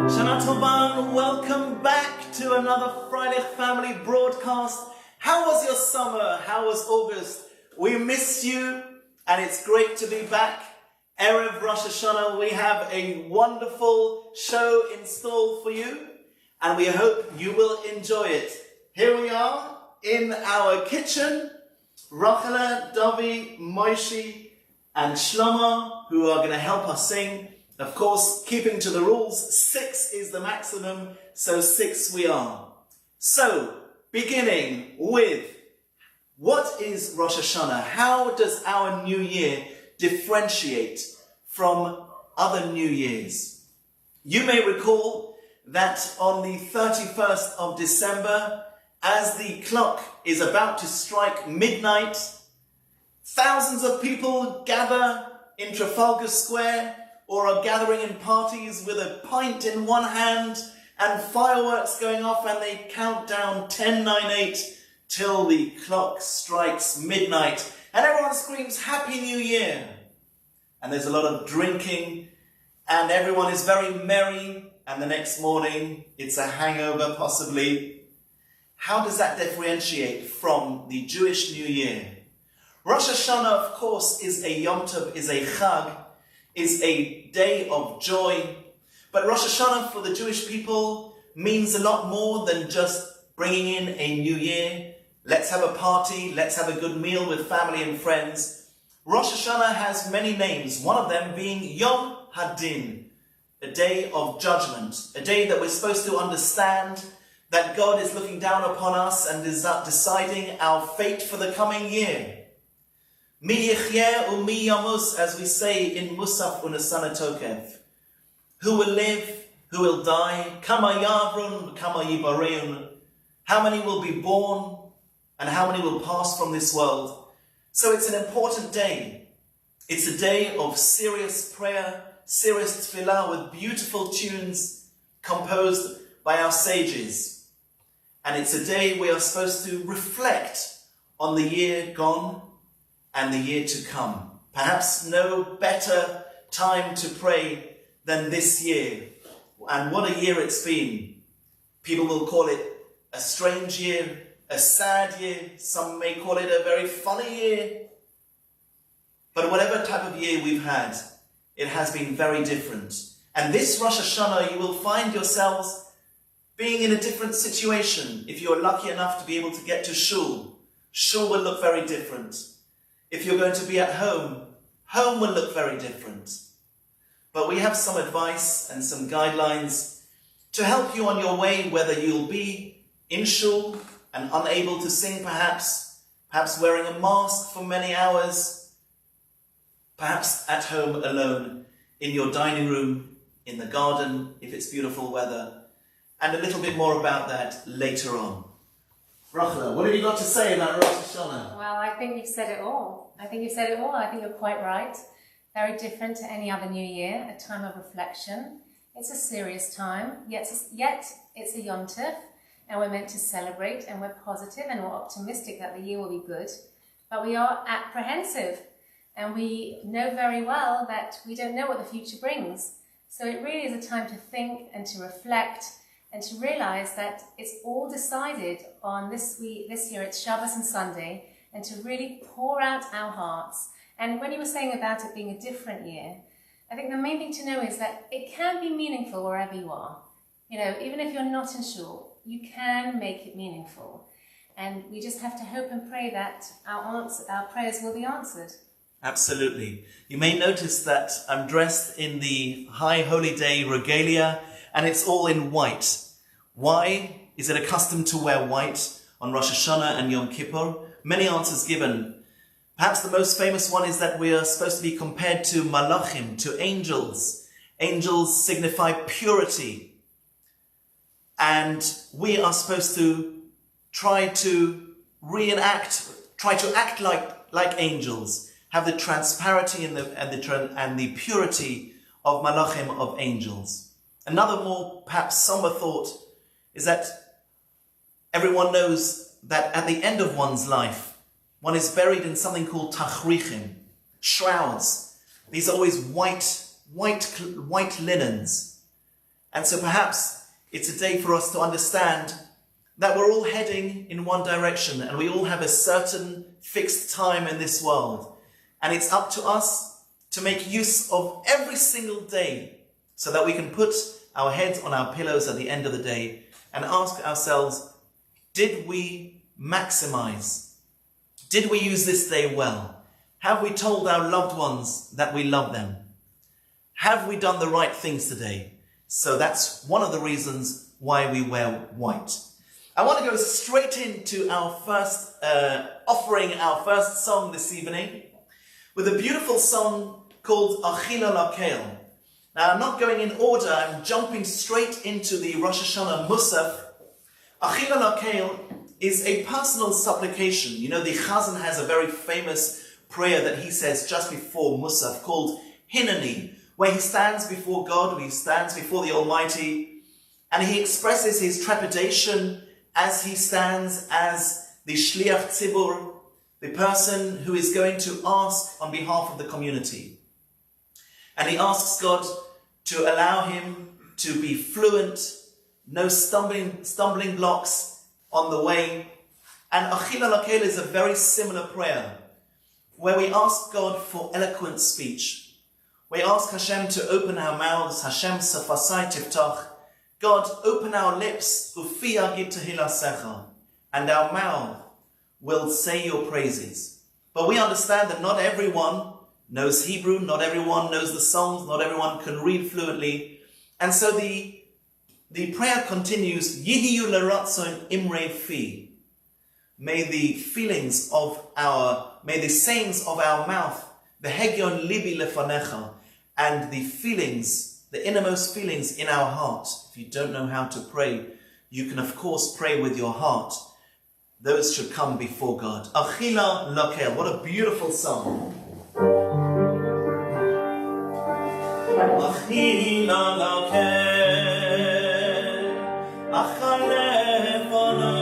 Shana Tova, welcome back to another Freilich Family broadcast. How was your summer? How was August? We missed you, and it's great to be back. Erev Rosh Hashanah, we have a wonderful show in store for you, and we hope you will enjoy it. Here we are in our kitchen. Rachel, Davi, Moishi, and Shlomo, who are going to help us sing. Of course, keeping to the rules, 6 is the maximum, so 6 we are. So, beginning with, what is Rosh Hashanah? How does our new year differentiate from other new years? You may recall that on the 31st of December, as the clock is about to strike midnight, thousands of people gather in Trafalgar Square or are gathering in parties with a pint in one hand and fireworks going off, and they count down 10, 9, 8 till the clock strikes midnight and everyone screams Happy New Year. And there's a lot of drinking and everyone is very merry, and the next morning it's a hangover possibly. How does that differentiate from the Jewish New Year? Rosh Hashanah, of course, is a Yom Tov, is a Chag, is a day of joy. But Rosh Hashanah for the Jewish people means a lot more than just bringing in a new year. Let's have a party, let's have a good meal with family and friends. Rosh Hashanah has many names, one of them being Yom Hadin, a day of judgment, a day that we're supposed to understand that God is looking down upon us and is deciding our fate for the coming year. Mi yichyeh u'mi yamus, as we say in Musaf u'Nesana Tokef. Who will live, who will die? Kama yavrun, kama yibareun. How many will be born and how many will pass from this world? So it's an important day. It's a day of serious prayer, serious tefillah with beautiful tunes composed by our sages. And it's a day we are supposed to reflect on the year gone and the year to come. Perhaps no better time to pray than this year. And what a year it's been. People will call it a strange year, a sad year. Some may call it a very funny year. But whatever type of year we've had, it has been very different. And this Rosh Hashanah, you will find yourselves being in a different situation. If you're lucky enough to be able to get to shul, shul will look very different. If you're going to be at home, home will look very different. But we have some advice and some guidelines to help you on your way, whether you'll be in shul and unable to sing perhaps wearing a mask for many hours, perhaps at home alone, in your dining room, in the garden, if it's beautiful weather, and a little bit more about that later on. Rachel, what have you got to say about Rosh Hashanah? Well, I think you've said it all. I think you're quite right. Very different to any other new year, a time of reflection. It's a serious time, yet it's a Yom Tov, and we're meant to celebrate, and we're positive and we're optimistic that the year will be good. But we are apprehensive, and we know very well that we don't know what the future brings. So it really is a time to think and to reflect and to realize that it's all decided on this year. It's Shabbos and Sunday, and to really pour out our hearts. And when you were saying about it being a different year, I think the main thing to know is that it can be meaningful wherever you are. You know, even if you're not in shul, you can make it meaningful. And we just have to hope and pray that our prayers will be answered. Absolutely. You may notice that I'm dressed in the High Holy Day regalia, and it's all in white. Why is it a custom to wear white on Rosh Hashanah and Yom Kippur? Many answers given. Perhaps the most famous one is that we are supposed to be compared to malachim, to angels. Angels signify purity. And we are supposed to try to act like angels, have the transparency and the purity of malachim, of angels. Another more perhaps somber thought is that everyone knows that at the end of one's life, one is buried in something called tachrichim, shrouds. These are always white linens. And so perhaps it's a day for us to understand that we're all heading in one direction and we all have a certain fixed time in this world. And it's up to us to make use of every single day so that we can put our heads on our pillows at the end of the day and ask ourselves, did we maximize? Did we use this day well? Have we told our loved ones that we love them? Have we done the right things today? So that's one of the reasons why we wear white. I want to go straight into our first offering, our first song this evening, with a beautiful song called Achila Lakel. Now, I'm not going in order, I'm jumping straight into the Rosh Hashanah Musaf. Achila Lakel is a personal supplication. You know, the Chazan has a very famous prayer that he says just before Musaf called Hinani, where he stands before God, where he stands before the Almighty, and he expresses his trepidation as he stands as the Shliach Tzibur, the person who is going to ask on behalf of the community. And he asks God to allow him to be fluent, no stumbling blocks on the way. And Achila Lakel is a very similar prayer, where we ask God for eloquent speech. We ask Hashem to open our mouths. Hashem safasai tiftach. God, open our lips, ufi yagid tehilasecha, and our mouth will say your praises. But we understand that not everyone knows Hebrew, not everyone knows the songs, not everyone can read fluently. And so the prayer continues, Yihiyu leratzon imre fi. May the sayings of our mouth, the hegyon libi lefanecha, and the feelings, the innermost feelings in our heart. If you don't know how to pray, you can of course pray with your heart. Those should come before God. Achila Lakel, what a beautiful song. Achila Lakel, achalefona,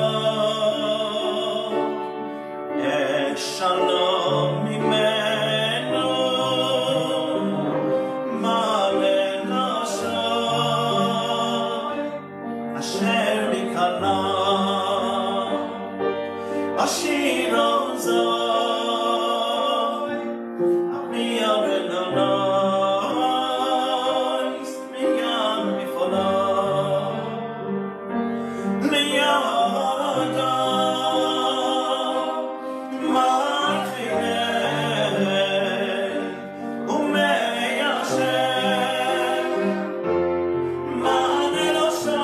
et shalom mimenu, ma'lenasha, asher mikala, ashir ozoi, abiyah benanais, miyam bifola, liyada, ma'achirei, umeyashem, ma'anelosha,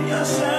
yashem.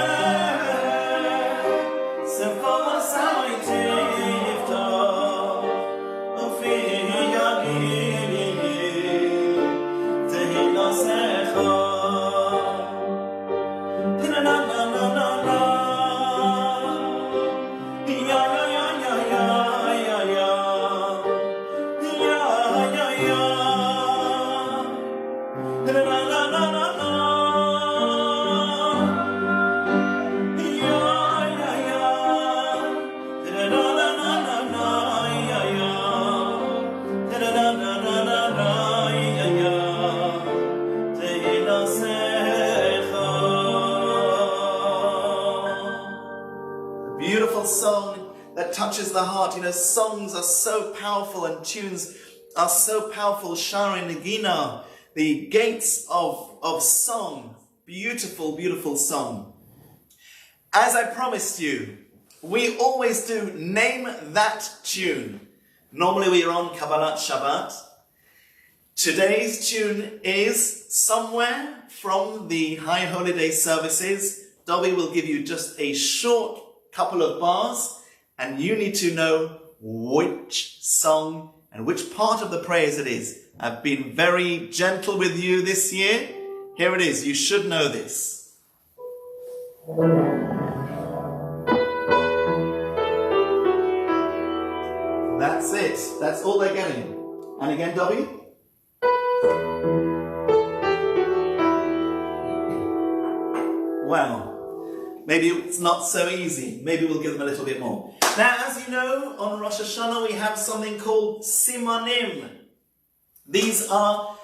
Beautiful song that touches the heart. You know, songs are so powerful and tunes are so powerful. Shari Nagina, the gates of song. Beautiful, beautiful song. As I promised you, we always do Name That Tune. Normally we are on Kabbalat Shabbat. Today's tune is somewhere from the High Holiday services. Dobby will give you just a short couple of bars, and you need to know which song and which part of the prayers it is. I've been very gentle with you this year. Here it is. You should know this. That's it. That's all they're getting. And again, Dobby. Wow. Maybe it's not so easy. Maybe we'll give them a little bit more. Now, as you know, on Rosh Hashanah we have something called Simanim. These are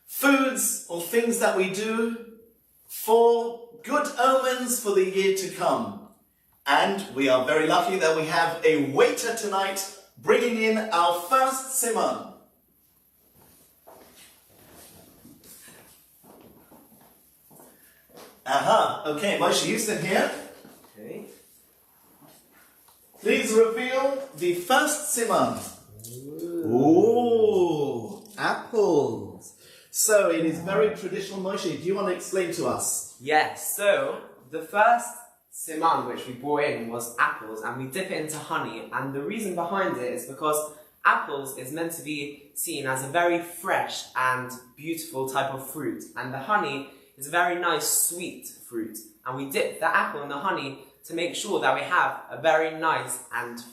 foods or things that we do for good omens for the year to come. And we are very lucky that we have a waiter tonight bringing in our first simon. Aha, okay, Moshe, you sit here. Okay. Please reveal the first simon. Ooh, apples. So it is very traditional. Moshe, do you want to explain to us? Yes, so the first siman which we brought in was apples, and we dip it into honey, and the reason behind it is because apples is meant to be seen as a very fresh and beautiful type of fruit, and the honey is a very nice sweet fruit, and we dip the apple in the honey to make sure that we have a very nice and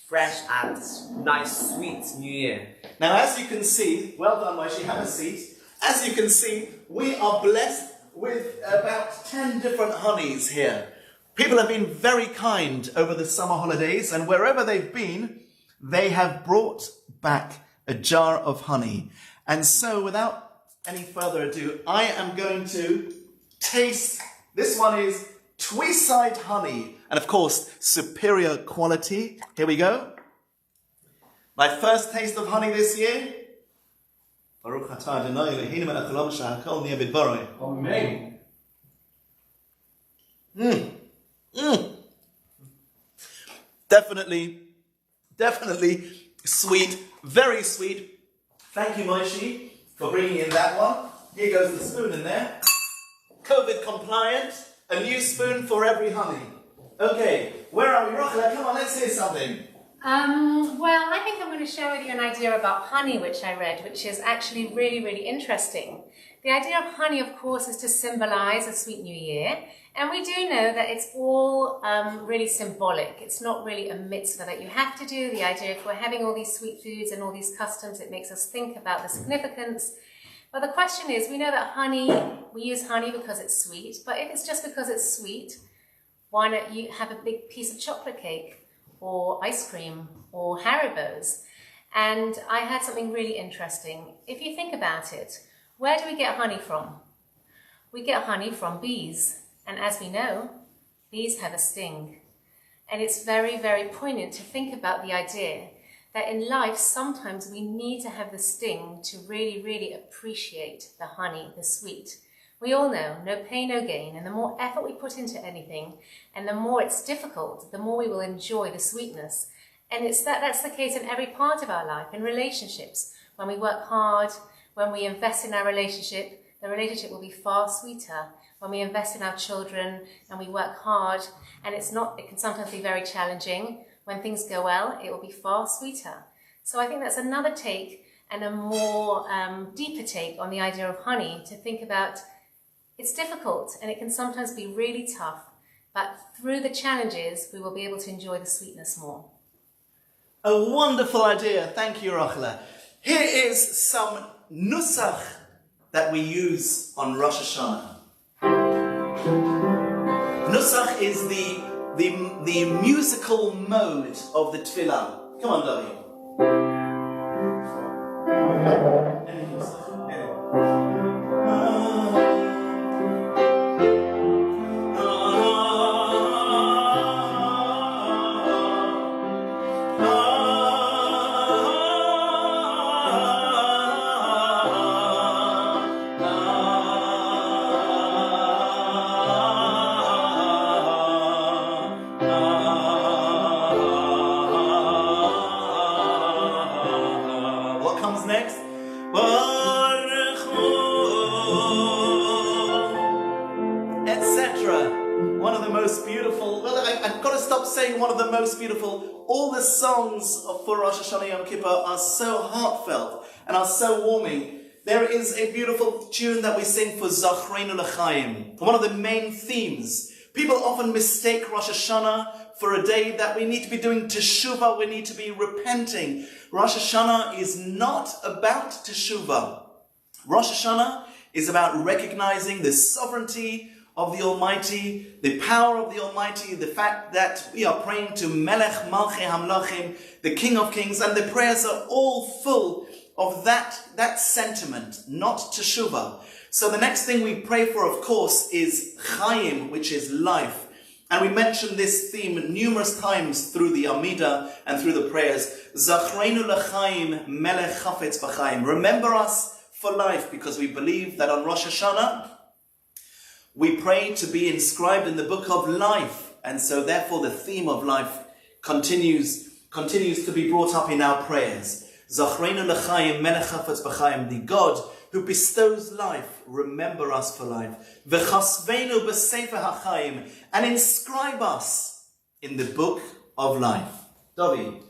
fresh and nice sweet new year. Now, as you can see, well done, Moshe, have a seat. As you can see, we are blessed with about 10 different honeys here. People have been very kind over the summer holidays, and wherever they've been, they have brought back a jar of honey. And so, without any further ado, I am going to taste. This one is Tweeside honey, and of course, superior quality. Here we go. My first taste of honey this year. Baruch atah Adonai Eloheinu melech haolam shehakol niyeh bidbaro. Amen. Definitely sweet, very sweet. Thank you, Moshe, for bringing in that one. Here goes the spoon in there. COVID compliant, a new spoon for every honey. Okay, where are we? Rochela, come on, let's hear something. Well, I think I'm going to share with you an idea about honey, which I read, which is actually really, really interesting. The idea of honey, of course, is to symbolize a sweet new year. And we do know that it's all really symbolic. It's not really a mitzvah that you have to do. The idea, if we're having all these sweet foods and all these customs, it makes us think about the significance. But the question is, we know that honey, we use honey because it's sweet. But if it's just because it's sweet, why not you have a big piece of chocolate cake or ice cream or Haribo's? And I had something really interesting. If you think about it, where do we get honey from? We get honey from bees. And as we know, bees have a sting. And it's very, very poignant to think about the idea that in life, sometimes we need to have the sting to really, really appreciate the honey, the sweet. We all know, no pain, no gain. And the more effort we put into anything, and the more it's difficult, the more we will enjoy the sweetness. And that's the case in every part of our life, in relationships. When we work hard, when we invest in our relationship, the relationship will be far sweeter. When we invest in our children and we work hard, and it can sometimes be very challenging. When things go well, it will be far sweeter. So I think that's another take and a more deeper take on the idea of honey, to think about it's difficult and it can sometimes be really tough, but through the challenges, we will be able to enjoy the sweetness more. A wonderful idea. Thank you, Rochela. Here is some nusach that we use on Rosh Hashanah. Nusach is the musical mode of the tefillah. Come on, David. Next, etc. One of the most beautiful, well, I've got to stop saying one of the most beautiful. All the songs for Rosh Hashanah Yom Kippur are so heartfelt and are so warming. There is a beautiful tune that we sing for Zachreinu L'Chaim, one of the main themes. People often mistake Rosh Hashanah for a day that we need to be doing teshuvah, we need to be repenting. Rosh Hashanah is not about teshuvah. Rosh Hashanah is about recognizing the sovereignty of the Almighty, the power of the Almighty, the fact that we are praying to Melech Malchei Hamlachim, the King of Kings, and the prayers are all full of that sentiment, not teshuvah. So the next thing we pray for, of course, is Chaim, which is life. And we mentioned this theme numerous times through the Amida and through the prayers. Zachreinu l'chaim melech chafetz b'chaim. Remember us for life, because we believe that on Rosh Hashanah we pray to be inscribed in the book of life. And so therefore the theme of life continues to be brought up in our prayers. Zachreinu l'chaim melech chafetz b'chaim. The God who bestows life, remember us for life. V'chasveinu b'sefer ha'chaim, and inscribe us in the book of life. David.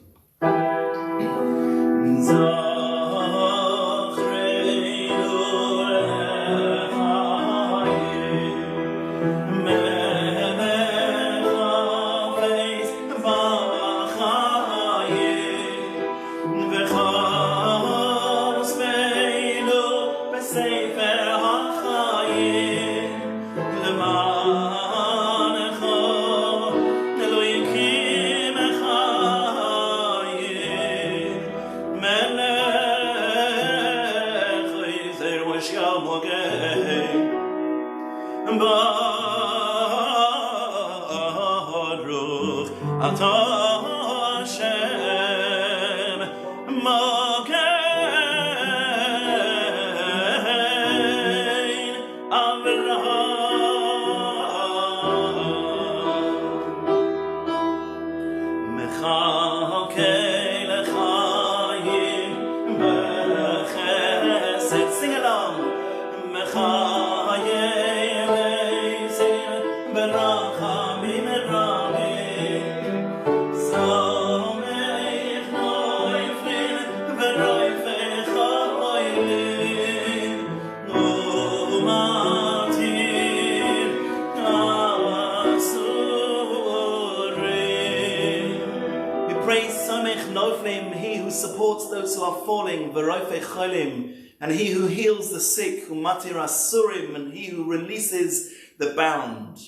Those who are falling, v'roifei cholim, and he who heals the sick, umatir asurim, and he who releases the bound.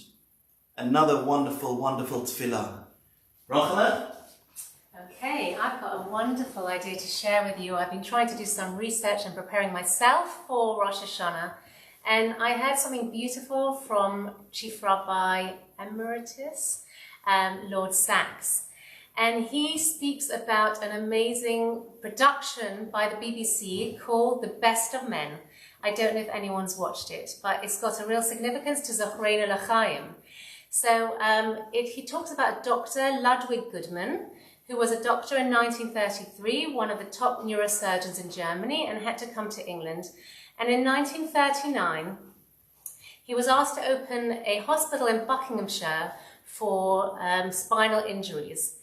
Another wonderful, wonderful tefillah. Rachel? Okay, I've got a wonderful idea to share with you. I've been trying to do some research and preparing myself for Rosh Hashanah, and I heard something beautiful from Chief Rabbi Emeritus, Lord Sachs. And he speaks about an amazing production by the BBC called The Best of Men. I don't know if anyone's watched it, but it's got a real significance to Zachreinu l'chaim. So he talks about Dr. Ludwig Goodman, who was a doctor in 1933, one of the top neurosurgeons in Germany, and had to come to England. And in 1939, he was asked to open a hospital in Buckinghamshire for spinal injuries.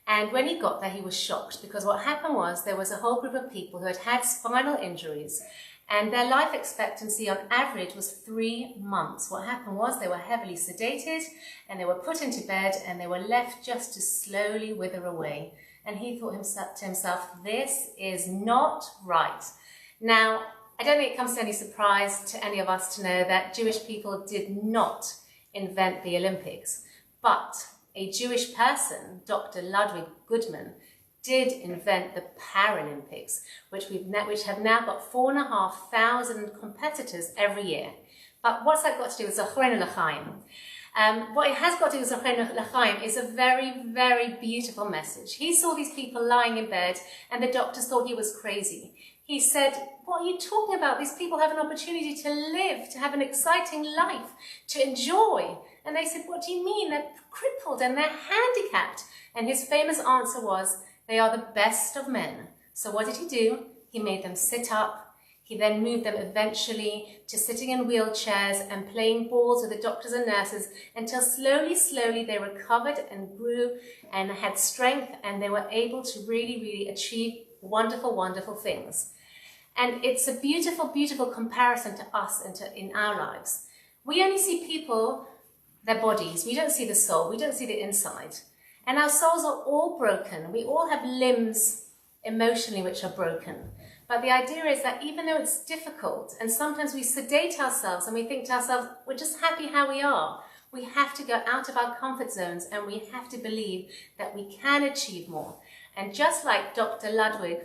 And when he got there, he was shocked, because what happened was there was a whole group of people who had had spinal injuries, and their life expectancy on average was 3 months. What happened was they were heavily sedated, and they were put into bed, and they were left just to slowly wither away. And he thought to himself, this is not right. Now, I don't think it comes to any surprise to any of us to know that Jewish people did not invent the Olympics, but a Jewish person, Dr. Ludwig Goodman, did invent the Paralympics, which have now got 4,500 competitors every year. But what's that got to do with Zachreinu l'chaim? What it has got to do with Zachreinu l'chaim is a very, very beautiful message. He saw these people lying in bed, and the doctors thought he was crazy. He said, what are you talking about? These people have an opportunity to live, to have an exciting life, to enjoy. And they said, what do you mean? They're crippled and they're handicapped. And his famous answer was, they are the best of men. So what did he do? He made them sit up. He then moved them eventually to sitting in wheelchairs and playing balls with the doctors and nurses until slowly, slowly they recovered and grew and had strength, and they were able to really, really achieve wonderful, wonderful things. And it's a beautiful, beautiful comparison to us and in our lives. We only see people, their bodies. We don't see the soul. We don't see the inside. And our souls are all broken. We all have limbs emotionally which are broken. But the idea is that even though it's difficult, and sometimes we sedate ourselves and we think to ourselves, we're just happy how we are, we have to go out of our comfort zones, and we have to believe that we can achieve more. And just like Dr. Ludwig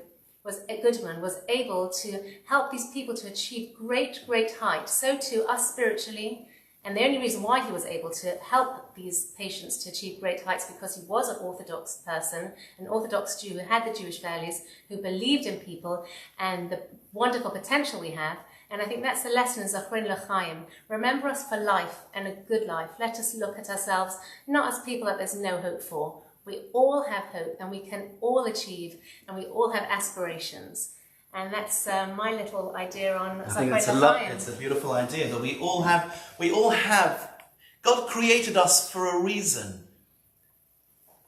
Goodman was able to help these people to achieve great heights. So too us spiritually. And the only reason why he was able to help these patients to achieve great heights because he was an Orthodox person, an Orthodox Jew who had the Jewish values, who believed in people and the wonderful potential we have. And I think that's the lesson in Zochrin L'Chaim. Remember us for life and a good life. Let us look at ourselves not as people that there's no hope for. We all have hope and we can all achieve and we all have aspirations. And that's my little idea on Zochrin L'Chaim. It's a beautiful idea that we all have, God created us for a reason.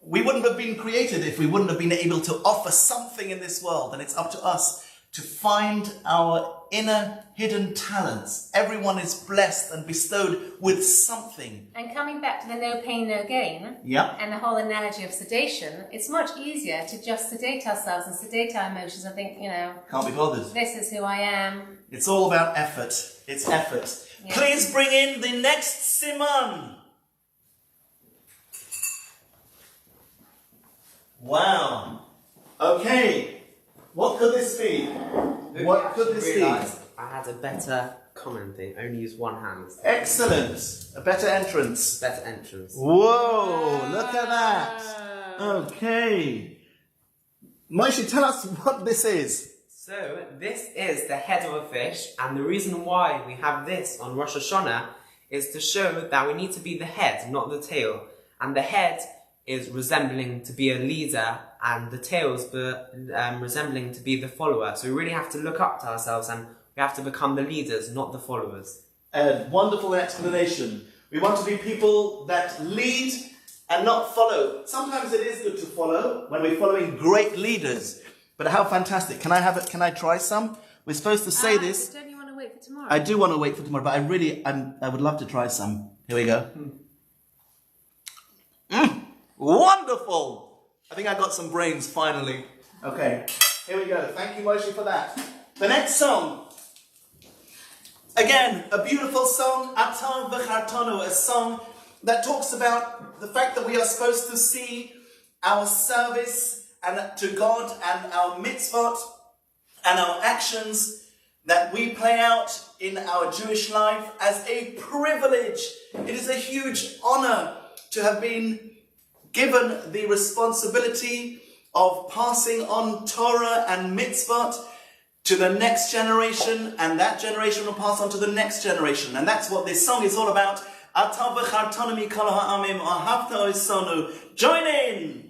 We wouldn't have been created if we wouldn't have been able to offer something in this world, and it's up to us to find our inner hidden talents. Everyone is blessed and bestowed with something. And coming back to the no pain, no gain, Yeah. and the whole analogy of sedation, it's much easier to just sedate ourselves and sedate our emotions and think, Can't be bothered. this is who I am. It's all about effort. It's effort. Yeah. Please bring in the next Siman. Wow. Okay. What could this be? What could this be? I had a better commenting. Only use one hand. Excellent. A better entrance. Better entrance. Whoa, look at that. Okay. Moshe, tell us what this is. So, this is the head of a fish, and the reason why we have this on Rosh Hashanah is to show that we need to be the head, not the tail. And the head is resembling to be a leader, and the tail is resembling to be the follower. So we really have to look up to ourselves, and we have to become the leaders, not the followers. A wonderful explanation. We want to be people that lead and not follow. Sometimes it is good to follow when we're following great leaders. But how fantastic. Can I have it? Can I try some? We're supposed to say this. Don't you want to wait for tomorrow? I do want to wait for tomorrow, but I would love to try some. Here we go. Wonderful! I think I got some brains finally. Okay, here we go. Thank you, Moshe, for that. The next song. Again, a beautiful song, Atam V'chartanu, a song that talks about the fact that we are supposed to see our service and to God and our mitzvot and our actions that we play out in our Jewish life as a privilege. It is a huge honor to have been given the responsibility of passing on Torah and mitzvot to the next generation, and that generation will pass on to the next generation. And that's what this song is all about. Ata v'chartanu mikol ha'amim, ahavta osanu. Join in!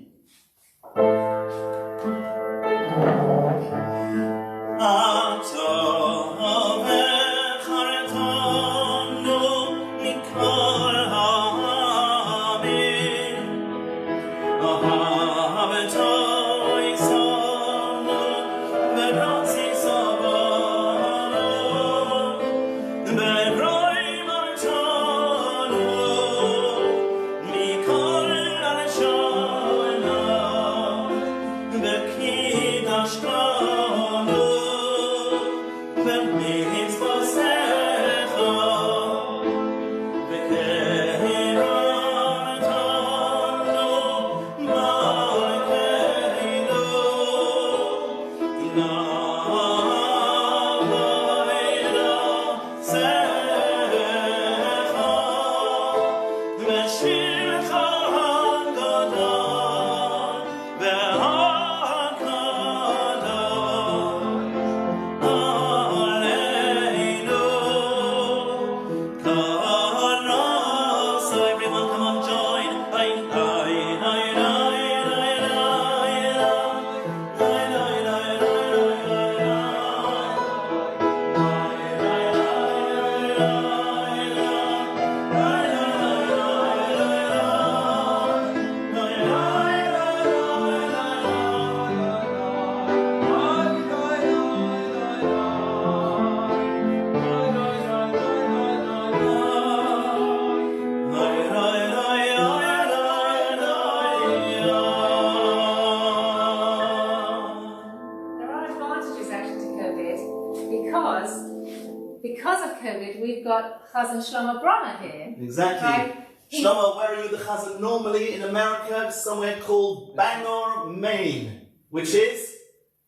Because of COVID, we've got Chazan Shlomo Brunner here. Exactly. Right? Shlomo, where are you the Chazan? Normally in America, somewhere called Bangor, Maine, which is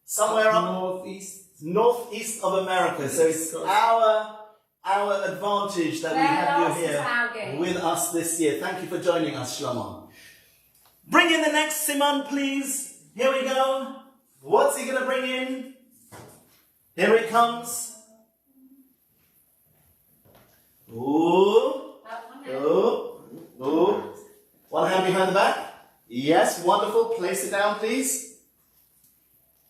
somewhere up northeast. northeast of America. So it's our advantage that we have you here with us this year. Thank you for joining us, Shlomo. Bring in the next Siman, please. Here we go. What's he going to bring in? Here he comes. Ooh. Ooh. Ooh. One hand behind the back. Yes, wonderful. Place it down, please.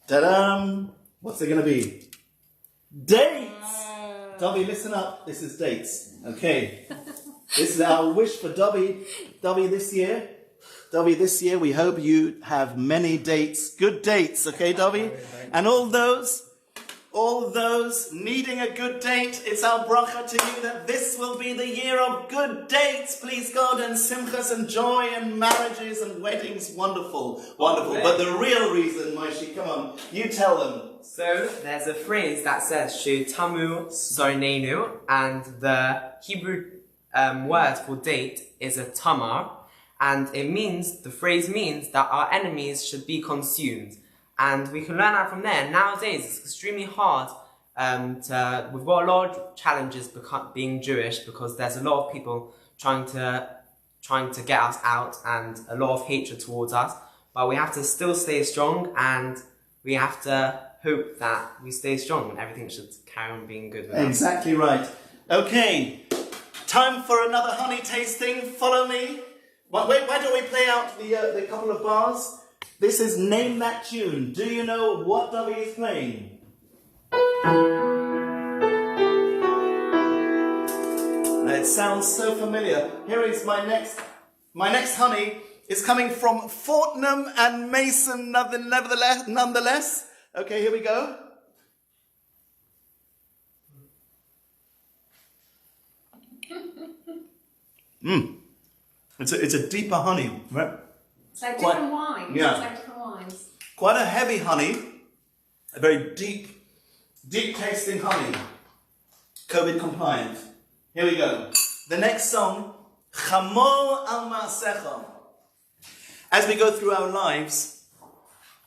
Ta-da! What's it going to be? Dates! Dobby, listen up. This is dates. Okay. This is our wish for Dobby. Dobby, this year. Dobby, this year we hope you have many dates. Good dates, okay, Dobby? And all those needing a good date, it's our bracha to you that this will be the year of good dates, please God, and simchas and joy and marriages and weddings. Wonderful, wonderful. But the real reason, Moshe, come on, you tell them. So there's a phrase that says Shu Tamu Zornenu, and the Hebrew word for date is a tamar, and the phrase means that our enemies should be consumed. And we can learn that from there. Nowadays, it's extremely hard. We've got a lot of challenges being Jewish, because there's a lot of people trying to get us out, and a lot of hatred towards us. But we have to still stay strong, and we have to hope that we stay strong, and everything should carry on being good with us. Exactly right. Okay, time for another honey tasting. Follow me. Why don't we play out the couple of bars? This is Name That Tune. Do you know what Dobby is playing? It sounds so familiar. Here is my next honey. Is coming from Fortnum and Mason, nonetheless. Okay, here we go. It's a deeper honey, right? It's like different wines. Yeah. It's like different wines. Quite a heavy honey, a very deep tasting honey, COVID compliant. Here we go. The next song, Chamol al Ma'asecha. As we go through our lives,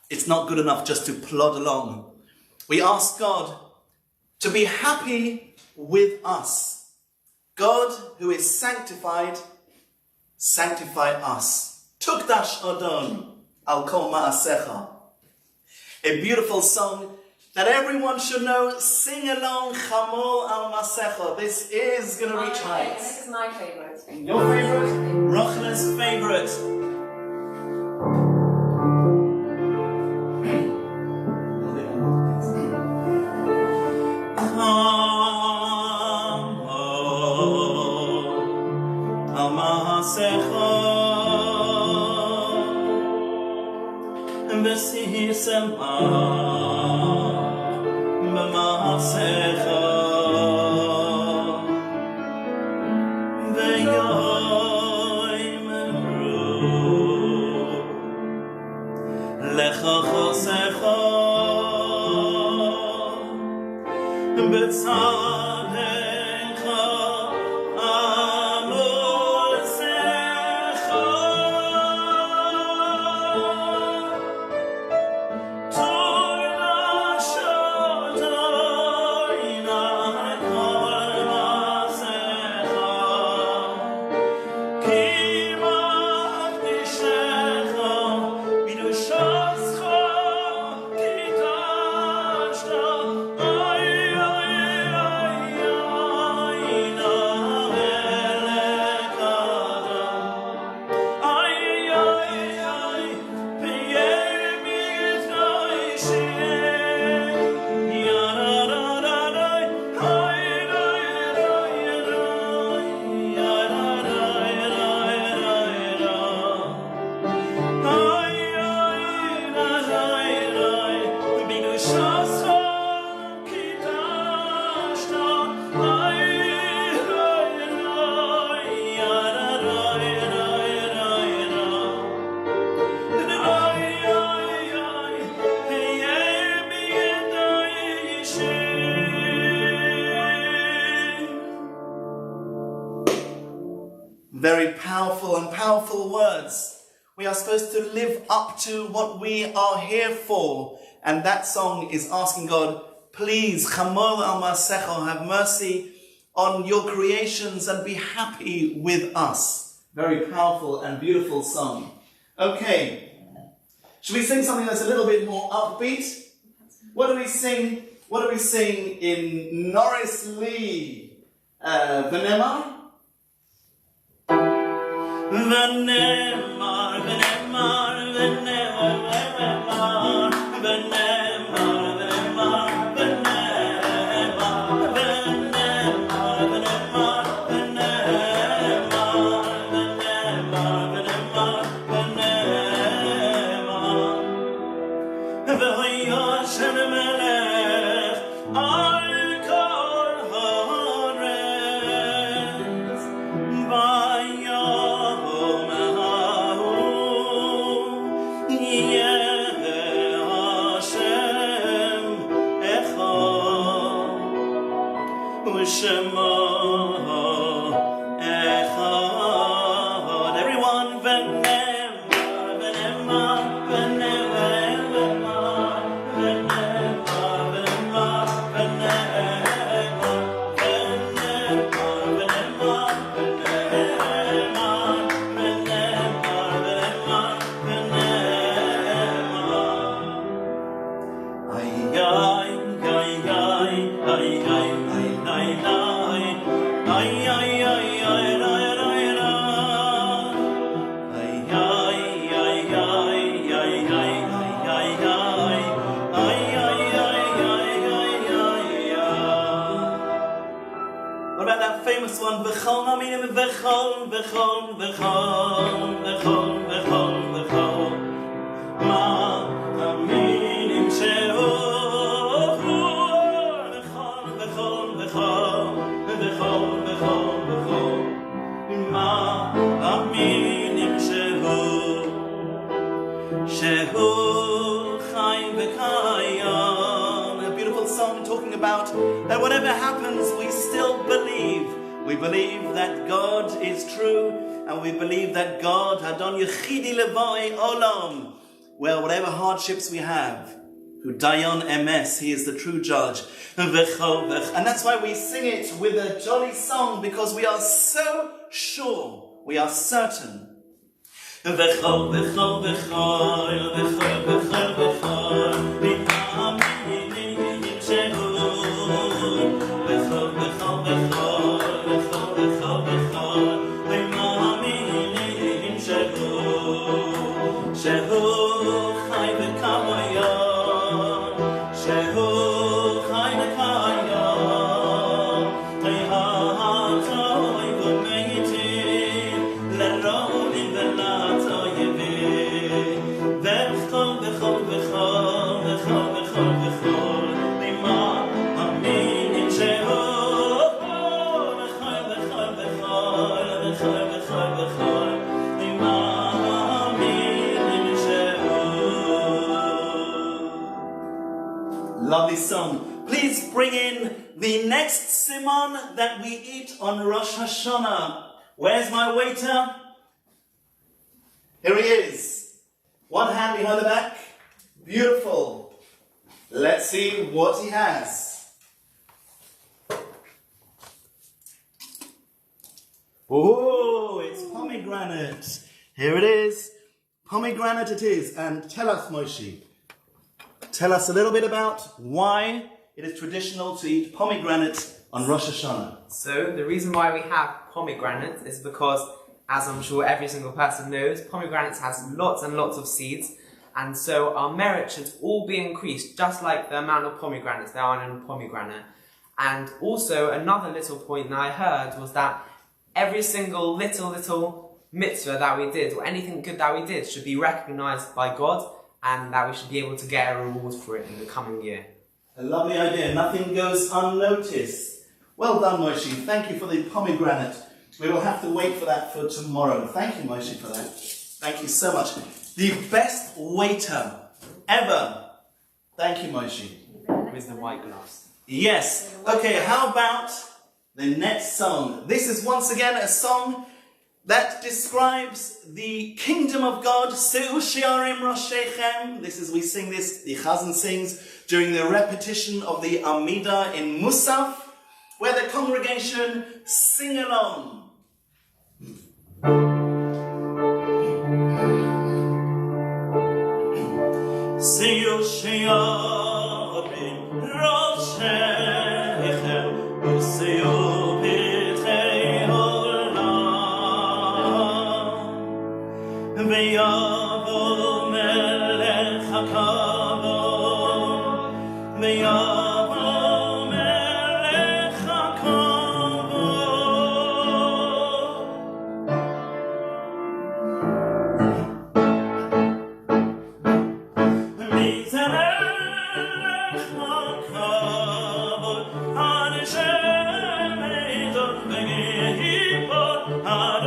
it's not good enough just to plod along. We ask God to be happy with us. God, who is sanctified, sanctify us. Tukdash Adon al Kol Ma'asecha. A beautiful song that everyone should know. Sing along, Chamol al Ma'asecha. This is going to reach heights. This is my favourite. Your favourite? Rochna's favourite. Very powerful and powerful words. We are supposed to live up to what we are here for. And that song is asking God, please, Chamor al Masecho, have mercy on your creations and be happy with us. Very powerful and beautiful song. Okay, should we sing something that's a little bit more upbeat? What do we sing? What do we sing in Norris Lee? V'nemar? V'nemar, v'nemar, v'nemar, v'nemar, v'nemar, v'nemar, v'nemar, v'nemar, v'nemar, v'nemar, v'nemar, v'nemar, v'hoya Shem melech al kol haaretz v'yom hahu yeh Hashem echad u'shemo echad. Everyone, v'nemar, v'nemar, v'nemar, v'nemar, What about that famous one? V'chol maminim v'chol, v'chol, v'chol, v'chol, v'chol, v'chol. Ma haminim shehu, v'chol, v'chol, v'chol, v'chol, v'chol, v'chol. Ma haminim shehu, shehu chai v'kayam. A beautiful song talking about that whatever happens, we still believe. We believe that God is true, and we believe that God, Hadon Yechidi Levai Olam, well, whatever hardships we have, who Dayan Emes, he is the true judge. And that's why we sing it with a jolly song, because we are so sure, we are certain. V'chol, v'chol, v'chol, v'chol, v'chol, v'chol, v'chol, shehu, v'chol, v'chol, v'chol, v'chol, v'chol, v'chol, v'chol, shehu, shehu, chai v'kavayah, shehu, chai v'kavayah, v'hatoi v'meitim, l'roli v'latoyevim, v'chol, v'chol, v'chol, v'chol, v'chol, v'chol, v'ma haminim shehu, v'chol, v'chol, v'chol, v'chol, v'chol, v'chol, v'ma haminim shehu. Lovely song. Please bring in the next simon that we eat on Rosh Hashanah. Where's my waiter? Here he is. One hand behind the back. Beautiful. Let's see what he has. Oh, it's pomegranate. Here it is. Pomegranate it is. And tell us, Moshe, tell us a little bit about why it is traditional to eat pomegranate on Rosh Hashanah. So the reason why we have pomegranate is because, as I'm sure every single person knows, pomegranates has lots and lots of seeds, and so our merit should all be increased, just like the amount of pomegranates there are in a pomegranate. And also another little point that I heard was that every single little mitzvah that we did, or anything good that we did, should be recognized by God, and that we should be able to get a reward for it in the coming year. A lovely idea. Nothing goes unnoticed. Well done, Moshe. Thank you for the pomegranate. We will have to wait for that for tomorrow. Thank you, Moshe, for that. Thank you so much. The best waiter ever. Thank you, Moshe. With the white glass. Yes. Okay, how about the next song? This is once again a song that describes the kingdom of God. Se'u shi'arim roshechem. This is, we sing this, the Chazan sings during the repetition of the Amidah in Musaf, where the congregation sing along. Se'u shi'arim roshechem, Se'u ויבוא מלך הכבוד, ויבוא מלך הכבוד. מי זה מלך הכבוד? עד שמדון וגיבור, עד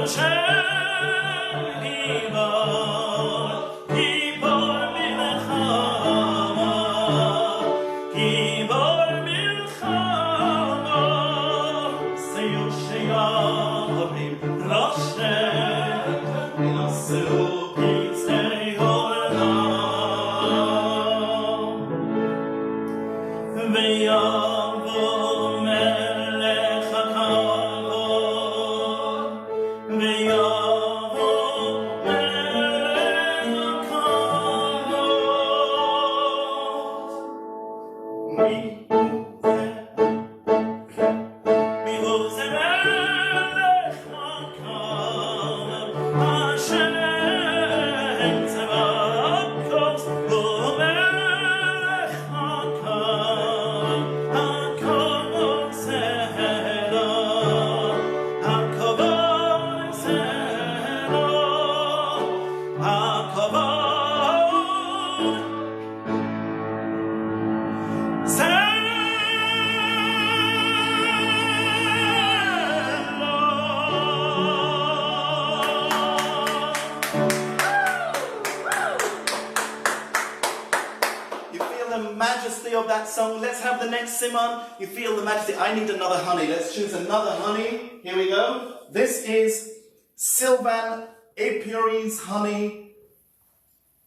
of that song. Let's have the next Simon. You feel the majesty. I need another honey. Let's choose another honey. Here we go. This is Sylvan Apiary's honey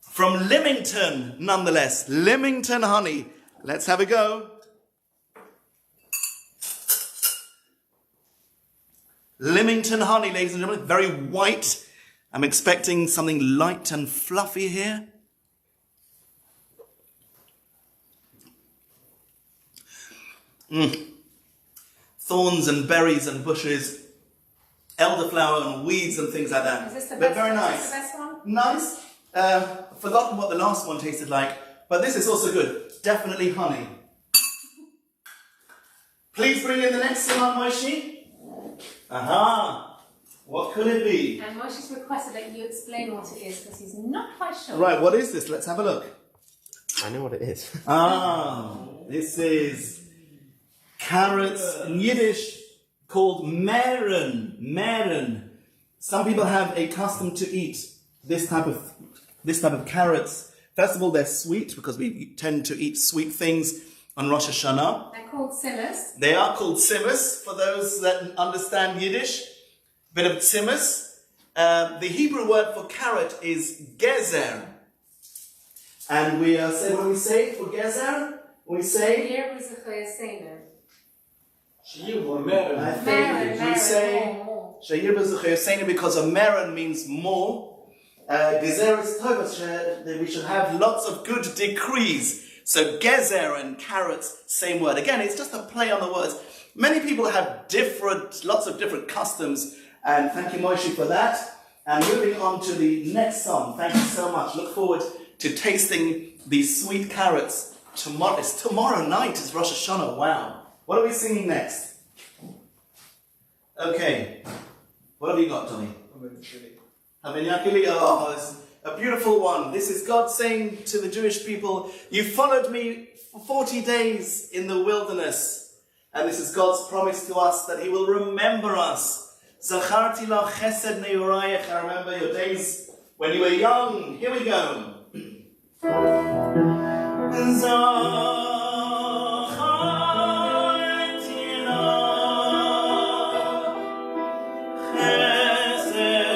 from Lymington, nonetheless. Lymington honey. Let's have a go. Lymington honey, ladies and gentlemen. Very white. I'm expecting something light and fluffy here. Thorns and berries and bushes, elderflower and weeds and things like that. Is this the but best, very nice. Is this the best one? Nice. Forgotten what the last one tasted like, but this is also good. Definitely honey. Please bring in the next Simon, Moishi. Aha. What could it be? And Moshe's requested that you explain what it is because he's not quite sure. Right, what is this? Let's have a look. I know what it is. This is carrots in Yiddish called meren. Meren. Some people have a custom to eat this type of carrots. First of all, they're sweet because we tend to eat sweet things on Rosh Hashanah. They're called simmers. They are called simmers for those that understand Yiddish. Bit of simmers. The Hebrew word for carrot is gezer. And we say, what do we say for gezer? We say... Here was the Chayasena. I think we say Shayir b'zuchayosena because a meren means more. Gezer is tovas. We should have lots of good decrees. So gezer and carrots, same word. Again, it's just a play on the words. Many people have lots of different customs. And thank you, Moshe, for that. And moving on to the next song. Thank you so much. Look forward to tasting these sweet carrots tomorrow. It's tomorrow night. It's Rosh Hashanah. Wow. What are we singing next? Okay. What have you got, Tommy? Oh, it's a beautiful one. This is God saying to the Jewish people, you followed me for 40 days in the wilderness. And this is God's promise to us that He will remember us. Zacharti la chesed ne'urayach. I remember your days when you were young. Here we go. Zacharti la chesed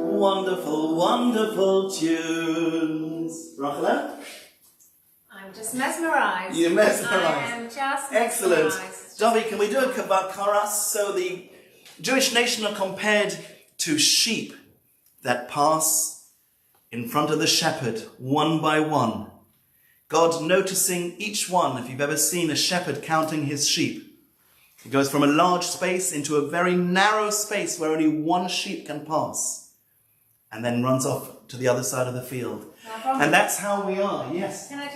Wonderful, wonderful tunes. Rachel? I'm just mesmerised. You're mesmerised. I am just Excellent. mesmerised. Davi, can we do a kavod karas? So the Jewish nation are compared to sheep that pass in front of the shepherd one by one. God noticing each one. If you've ever seen a shepherd counting his sheep, he goes from a large space into a very narrow space where only one sheep can pass, and then runs off to the other side of the field. And that's how we are, yes. Can I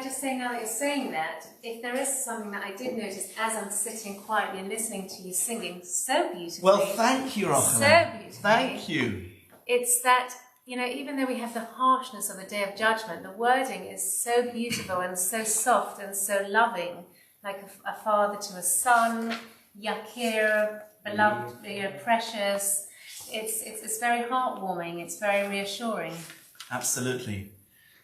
just say, now that you're saying that, if there is something that I did notice as I'm sitting quietly and listening to you singing so beautifully. Well, thank you, Rachel. So beautifully. Thank you. It's that, even though we have the harshness of the Day of Judgment, the wording is so beautiful and so soft and so loving, like a father to a son, yakir, beloved, precious. It's very heartwarming. It's very reassuring. Absolutely.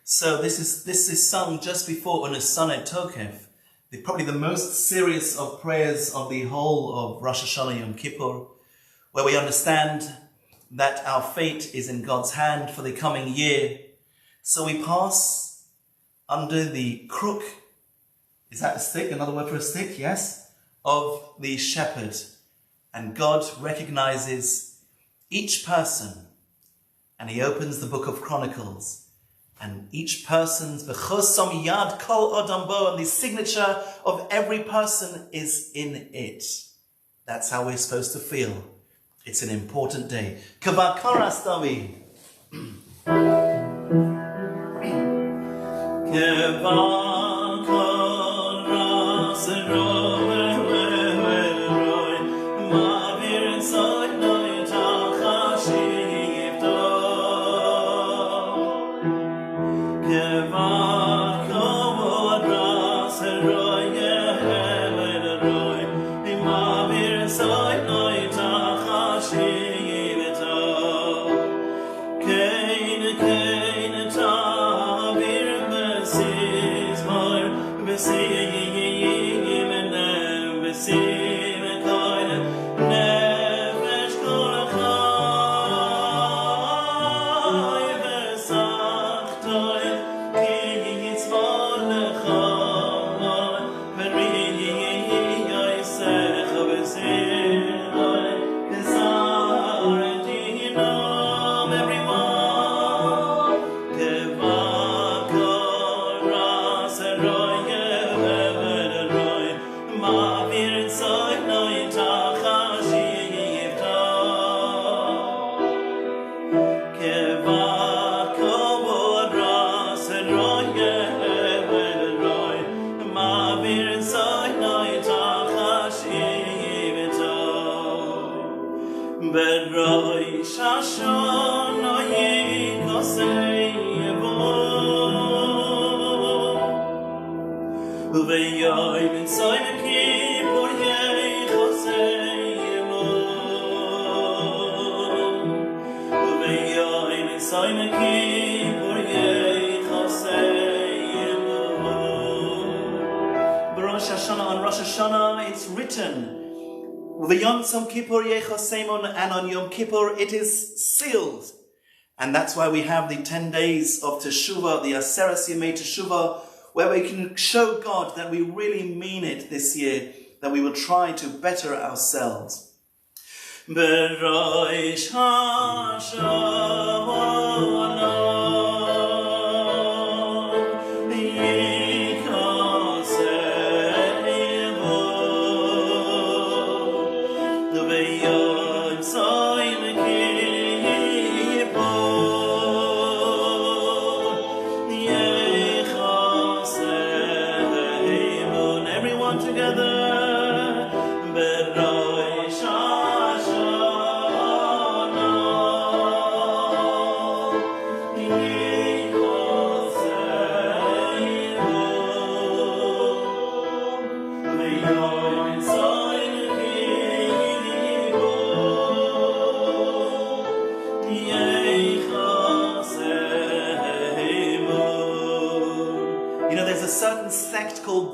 So this is sung just before Unesanet Tokef, probably the most serious of prayers of the whole of Rosh Hashanah Yom Kippur, where we understand that our fate is in God's hand for the coming year. So we pass under the crook, is that a stick? Another word for a stick? Yes? Of the shepherd. And God recognizes each person, and he opens the book of Chronicles, and each person's v'chosam yad kol odam bo, and the signature of every person is in it. That's how we're supposed to feel. It's an important day. Kavod karas, Davi. Kavod karas, roe, roe, ma'avir tzod noi tachashivto. Kavod karas, roe, roe, ma'avir tzod noi tachashivto. Kein ta'avir b'sis mar, b'sim enem, b'sim koin, nefesh kol chai, v'sachtoi, ki yitzvot lecha, v'ri yosecha b'siroi, v'sareti nom, everyone. Kavod karas, roye, roye, ma'avir tzod noi tachashivto. Kavod karas, roye, roye, ma'avir tzod noi tachashivto. בראש השנה יכסיימו וביום צום כיפור יכסיימו וביום צום כיפור יכסיימו. בראש השנה, on Rosh Hashanah it's written, V'yom Tzom Kippur Yechosemon, and on Yom Kippur it is sealed. And that's why we have the 10 days of Teshuvah, the Aseres Yemei Teshuvah, where we can show God that we really mean it this year, that we will try to better ourselves. B'rosh Hashanah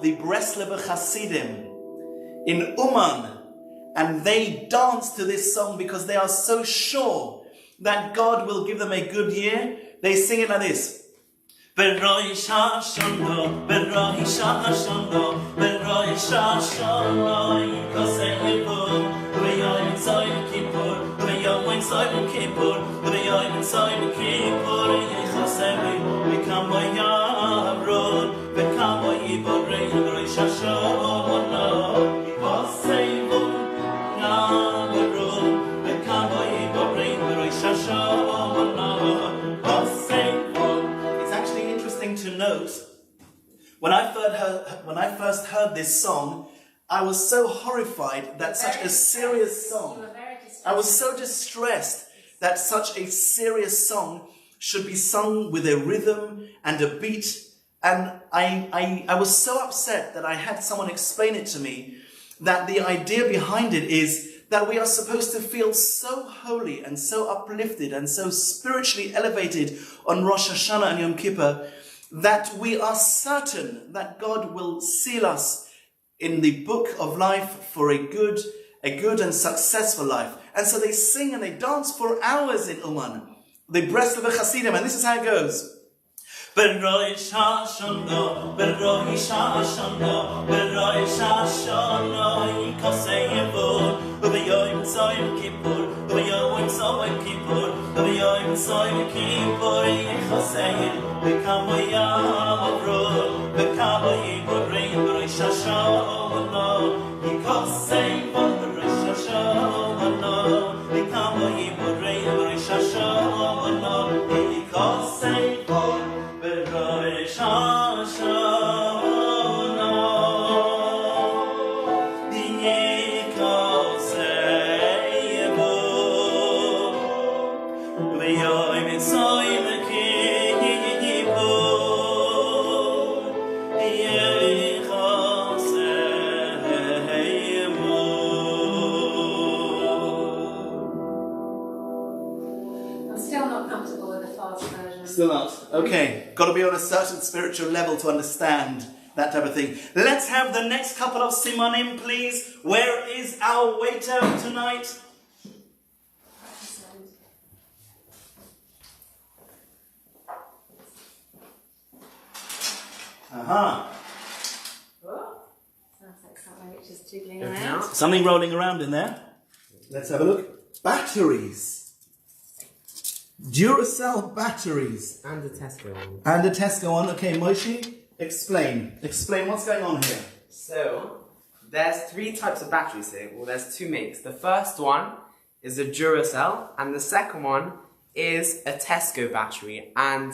the Breslever Hasidim in Uman, and they dance to this song because they are so sure that God will give them a good year. They sing it like this. B'rosh Hashanah, B'rosh Hashanah, B'rosh Hashanah, Yikoseimu, V'yom Tzom Kippur, V'yom Tzom Kippur, V'yom Tzom Kippur, Yikoseimu, V'kamo Yaron, V'kamo Yiborei, B'rosh Hashanah, Yikoseimu, Yaron, V'kamo Yiborei, B'rosh Hashanah, to note, when I first heard this song, I was so horrified that such a serious song, I was so distressed that such a serious song should be sung with a rhythm and a beat, and I was so upset that I had someone explain it to me, that the idea behind it is that we are supposed to feel so holy and so uplifted and so spiritually elevated on Rosh Hashanah and Yom Kippur that we are certain that God will seal us in the book of life for a good and successful life. And so they sing and they dance for hours in Uman, the Breslever Hasidim, and this is how it goes. B'rosh Hashanah, B'rosh Hashanah, B'rosh Hashanah, Yikoseimu, V'yom Tzom Kippur, V'yom Tzom Kippur, V'yom Tzom Kippur, Yikoseimu, V'kamo Yaron, V'kamo Yiborei, B'rosh Hashanah, Yikoseimu, B'rosh Hashanah, V'kamo Yiborei, B'rosh Hashanah, Yikoseimu. B'rosh Hashanah, Yikoseimu, V'yom Tzom Kippur, Yikoseimu. I'm still not comfortable with the fast version. Still not. Okay, got to be on a certain spiritual level to understand that type of thing. Let's have the next couple of simanim, please. Where is our waiter tonight? Aha. Oh, sounds like something which is jiggling around. Something rolling around in there. Let's have a look. Batteries. Duracell batteries. And a Tesco one. And a Tesco one. Okay, Moshe, explain. Explain what's going on here. So, there's 3 types of batteries here. Well, there's 2 makes. The first one is a Duracell, and the second one is a Tesco battery. And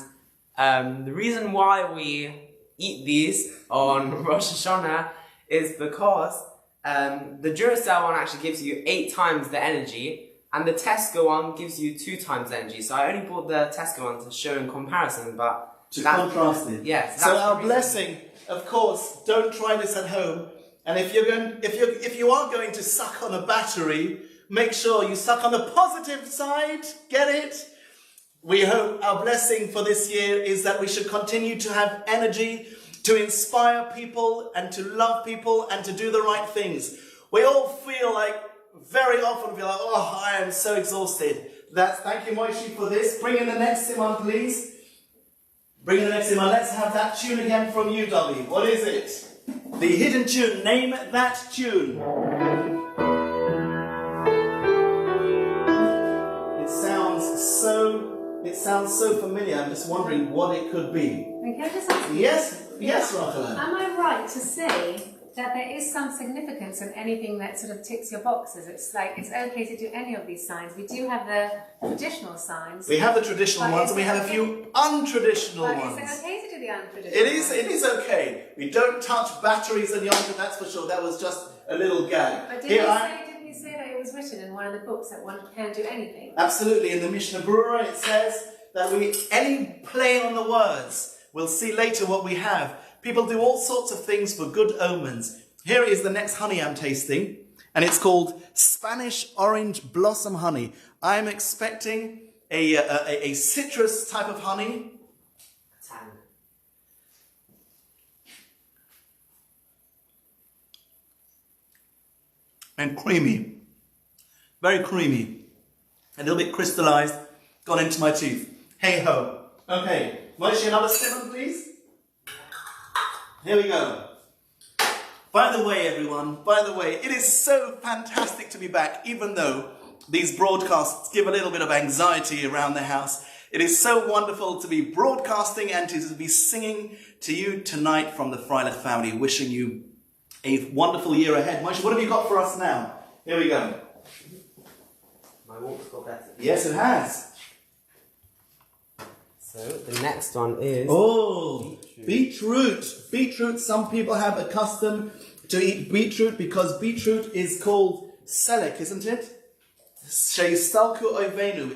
the reason why we eat these on Rosh Hashanah is because the Duracell one actually gives you 8 times the energy And the Tesco one gives you 2 times energy. So I only bought the Tesco one to show in comparison, but To contrast it. Yes. So our blessing, of course, don't try this at home. And if you are going to suck on a battery, make sure you suck on the positive side. Get it? We hope our blessing for this year is that we should continue to have energy to inspire people and to love people and to do the right things. We all feel like, very often feel like, oh, I am so exhausted. Thank you, Moishi, for this. Bring in the next Simon, please. Bring in the next Simon. Let's have that tune again from you, Dobby. What is it? The hidden tune. Name that tune. It sounds so familiar. I'm just wondering what it could be. Can I just ask you? Yes, Rachel. Am I right to say that there is some significance in anything that sort of ticks your boxes? It's like it's okay to do any of these signs. We do have the traditional signs. We have the traditional ones and we have a few untraditional ones. Is it okay to do the untraditional It is okay. We don't touch batteries and yonker, that's for sure. That was just a little gag. But didn't you say that it was written in one of the books that one can do anything? Absolutely. In the Mishnah Berurah it says that any play on the words, we'll see later what we have. People do all sorts of things for good omens. Here is the next honey I'm tasting, and it's called Spanish Orange Blossom Honey. I'm expecting a citrus type of honey. And creamy. Very creamy. A little bit crystallized, gone into my teeth. Hey ho. Okay, Moishi, another simon, please. Here we go. By the way, everyone, it is so fantastic to be back, even though these broadcasts give a little bit of anxiety around the house. It is so wonderful to be broadcasting and to be singing to you tonight from the Freilich family, wishing you a wonderful year ahead. Moishi, what have you got for us now? Here we go. My walk's got better. Yes, it has. So the next one is... Oh, beetroot. Beetroot, some people have a custom to eat beetroot because beetroot is called selek, isn't it? Sheistalku oivenu,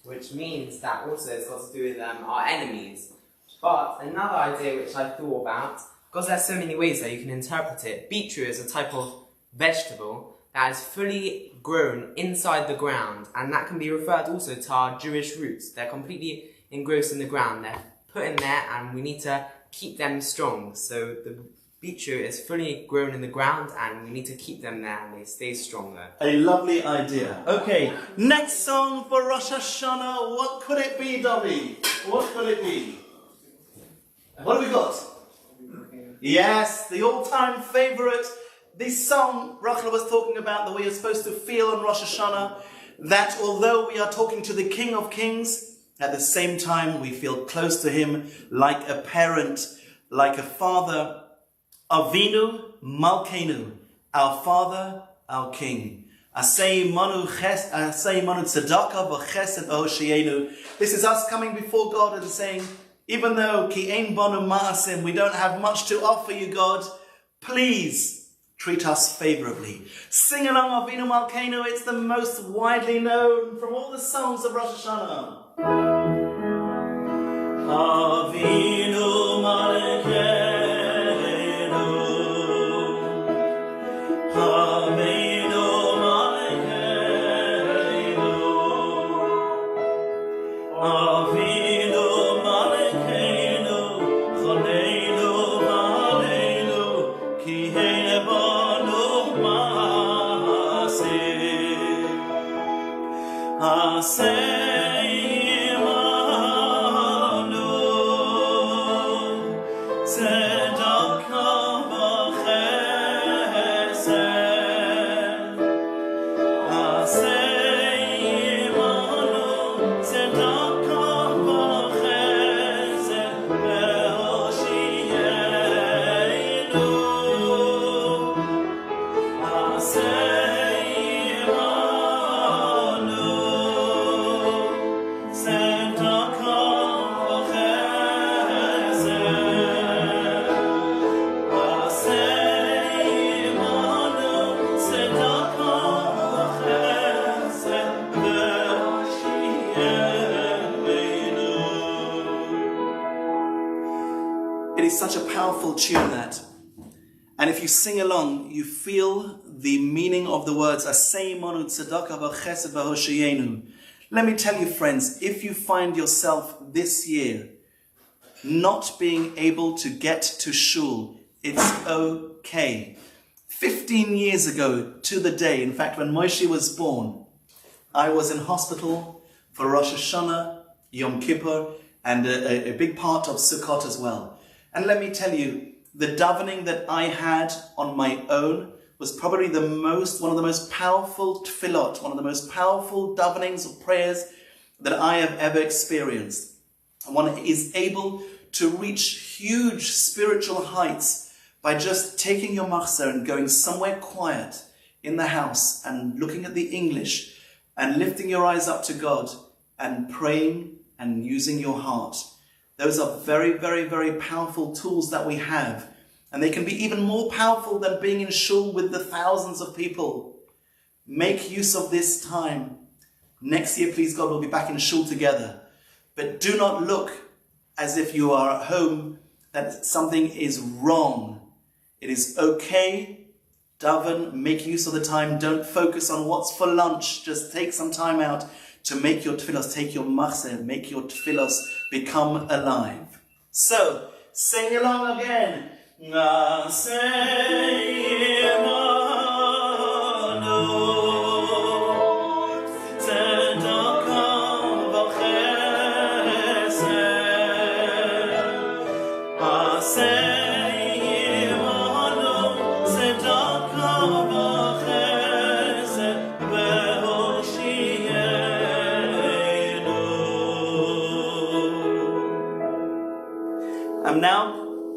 which means that also it's got to do with our enemies. But another idea which I thought about, because there's so many ways that you can interpret it, beetroot is a type of vegetable that is fully grown inside the ground, and that can be referred also to our Jewish roots. They're completely engrossed in the ground. They're put in there, and we need to keep them strong. So the beetroot is fully grown in the ground, and we need to keep them there, and they stay stronger. A lovely idea. Okay, next song for Rosh Hashanah. What could it be, Dobby? What could it be? What have we got? Yes, the all-time favourite. This song Rachel was talking about that we are supposed to feel on Rosh Hashanah, that although we are talking to the King of Kings, at the same time we feel close to him like a parent, like a father. Avinu Malkeinu, our Father, our King. Asei manu tzedakah v'chesed v'hoshienu. This is us coming before God and saying, even though ki ein banu ma'asim, we don't have much to offer you, God, please treat us favorably. Sing along Avinu Malkeinu. It's the most widely known from all the songs of Rosh Hashanah. Avinu Malkeinu. powerful tune, that. And if you sing along, you feel the meaning of the words. Let me tell you, friends, if you find yourself this year not being able to get to shul, it's okay. 15 years ago to the day, in fact, when Moshe was born, I was in hospital for Rosh Hashanah, Yom Kippur, and a big part of Sukkot as well. And let me tell you, the davening that I had on my own was probably one of the most powerful tefillot, one of the most powerful davenings or prayers that I have ever experienced. One is able to reach huge spiritual heights by just taking your machzor and going somewhere quiet in the house and looking at the English and lifting your eyes up to God and praying and using your heart. Those are very, very, very powerful tools that we have. And they can be even more powerful than being in shul with the thousands of people. Make use of this time. Next year, please God, we'll be back in shul together. But do not look as if you are at home, that something is wrong. It is okay. Daven, make use of the time. Don't focus on what's for lunch. Just take some time out to make your tefillos, take your machzor, make your tefillos become alive. So, sing along again. Now,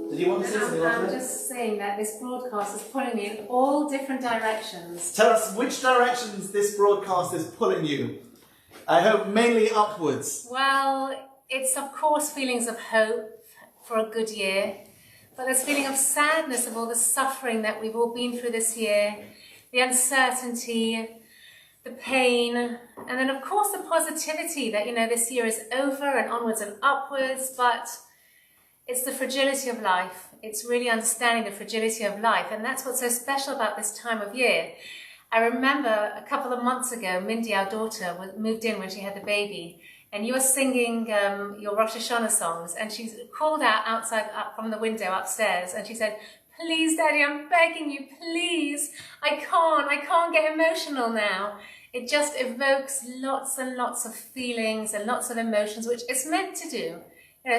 did you want to say something? I'm just saying that this broadcast is pulling me in all different directions. Tell us which directions this broadcast is pulling you. I hope mainly upwards. Well, it's of course feelings of hope for a good year, but there's feeling of sadness of all the suffering that we've all been through this year, the uncertainty, the pain, and then of course the positivity that, this year is over and onwards and upwards, but it's the fragility of life. It's really understanding the fragility of life. And that's what's so special about this time of year. I remember a couple of months ago, Mindy, our daughter, moved in when she had the baby. And you were singing your Rosh Hashanah songs. And she called out outside up from the window upstairs. And she said, "Please, Daddy, I'm begging you, please. I can't get emotional now." It just evokes lots and lots of feelings and lots of emotions, which it's meant to do.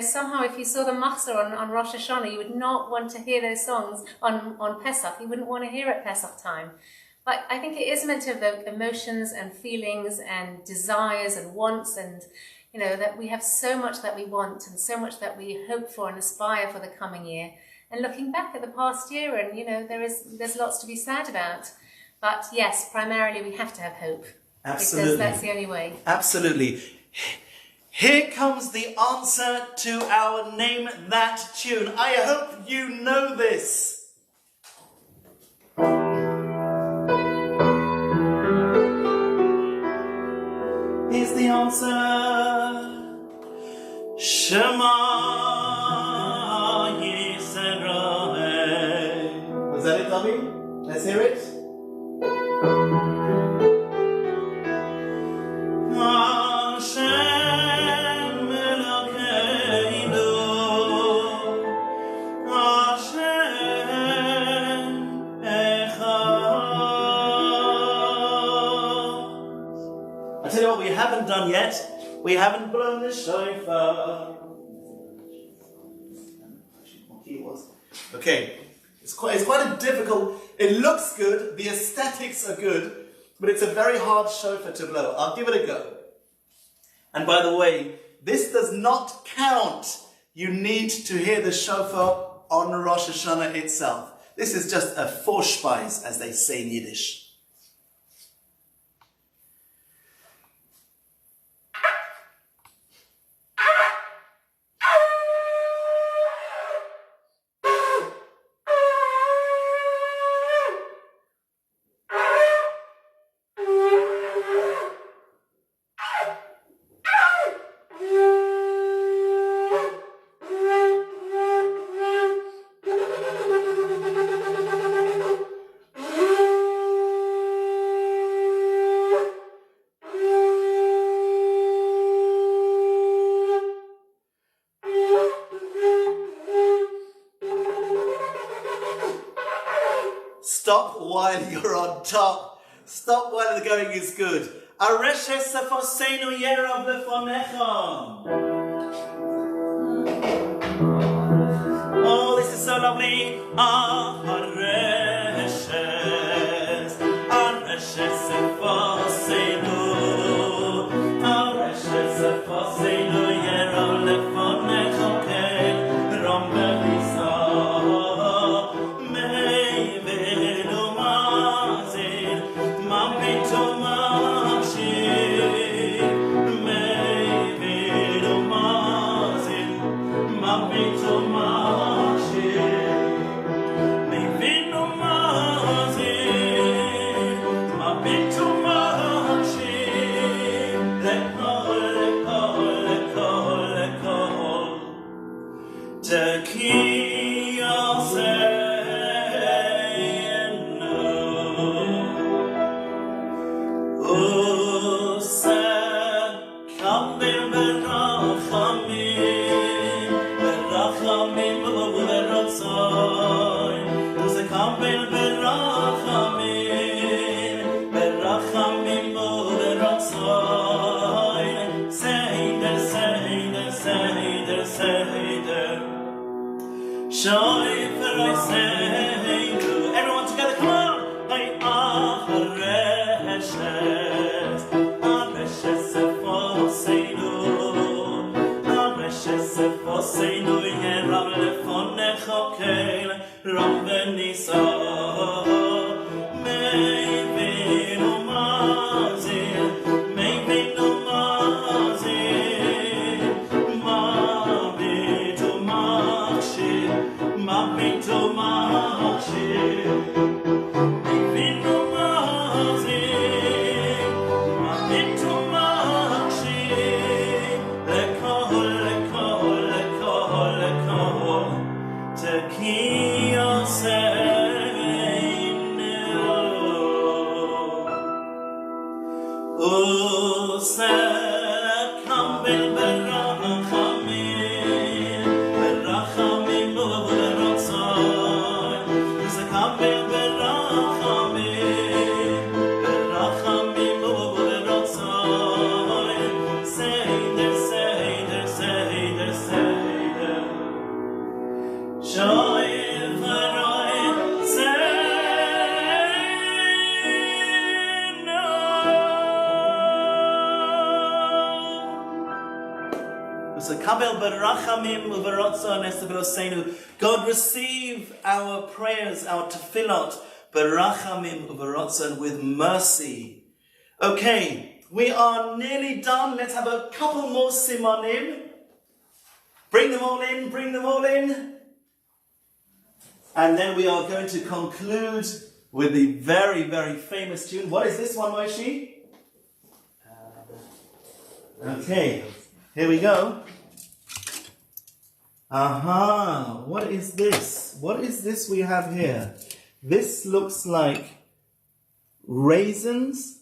Somehow if you saw the machzor on Rosh Hashanah, you would not want to hear those songs on Pesach. You wouldn't want to hear at Pesach time. But I think it is meant to evoke emotions and feelings and desires and wants, and, that we have so much that we want and so much that we hope for and aspire for the coming year. And looking back at the past year, and, there's lots to be sad about. But yes, primarily we have to have hope. Absolutely. Because that's the only way. Absolutely. Here comes the answer to our Name That tune. I hope you know this. Here's the answer. Shema Yisrael. Was that it, Dobby? Let's hear it. Haven't done yet. We haven't blown the shofar. Okay, it's quite a difficult. It looks good. The aesthetics are good, but it's a very hard shofar to blow. I'll give it a go. And by the way, this does not count. You need to hear the shofar on Rosh Hashanah itself. This is just a Vorspeise, as they say in Yiddish. Stop while you're on top. Stop while the going is good. Areshes sefoseinu yerav lefonecha. Oh, this is so lovely. Areshes sefoseinu. Areshes sefoseinu yerav lefonecha. Rombelisa. Everyone together, come on! God, receive our prayers, our tefillot, berachamim uverotzon, with mercy. Okay, we are nearly done. Let's have a couple more simanim. Bring them all in, bring them all in. And then we are going to conclude with the very, very famous tune. What is this one, Moshe? Okay, here we go. Aha, what is this? What is this we have here? This looks like raisins,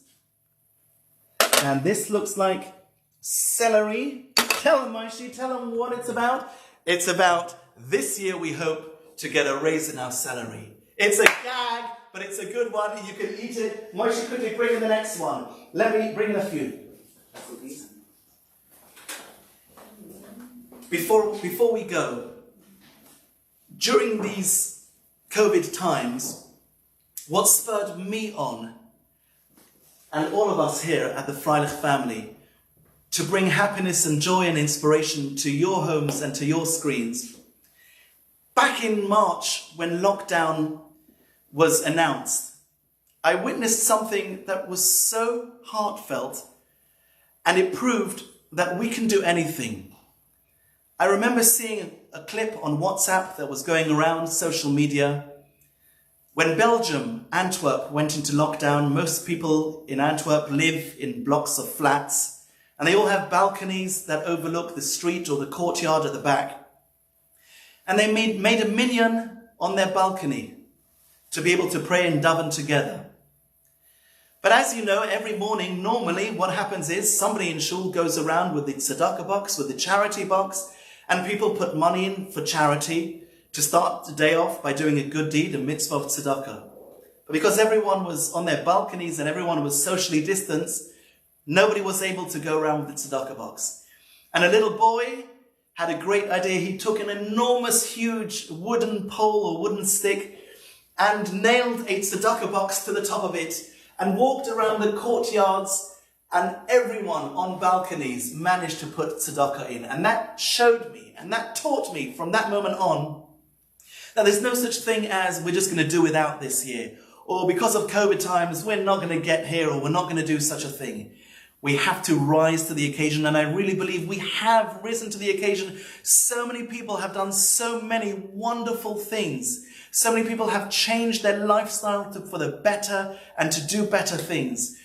and this looks like celery. Tell them, Moshe, tell them what it's about. It's about this year we hope to get a raise in our celery. It's a gag, but it's a good one. You can eat it. Moshe, quickly bring in the next one. Let me bring in a few. Before we go, during these COVID times, what spurred me on, and all of us here at the Freilich family, to bring happiness and joy and inspiration to your homes and to your screens. Back in March, when lockdown was announced, I witnessed something that was so heartfelt, and it proved that we can do anything. I remember seeing a clip on WhatsApp that was going around social media. When Belgium, Antwerp, went into lockdown, most people in Antwerp live in blocks of flats, and they all have balconies that overlook the street or the courtyard at the back. And they made a minyan on their balcony to be able to pray and daven together. But as you know, every morning, normally what happens is somebody in shul goes around with the tzedakah box, with the charity box, and people put money in for charity to start the day off by doing a good deed, a mitzvah of tzedakah. But because everyone was on their balconies and everyone was socially distanced, nobody was able to go around with the tzedakah box. And a little boy had a great idea. He took an enormous, huge wooden pole or wooden stick and nailed a tzedakah box to the top of it and walked around the courtyards, and everyone on balconies managed to put tzedakah in. And that showed me, and that taught me from that moment on, that there's no such thing as we're just going to do without this year, or because of COVID times, we're not going to get here, or we're not going to do such a thing. We have to rise to the occasion, and I really believe we have risen to the occasion. So many people have done so many wonderful things. So many people have changed their lifestyle for the better and to do better things.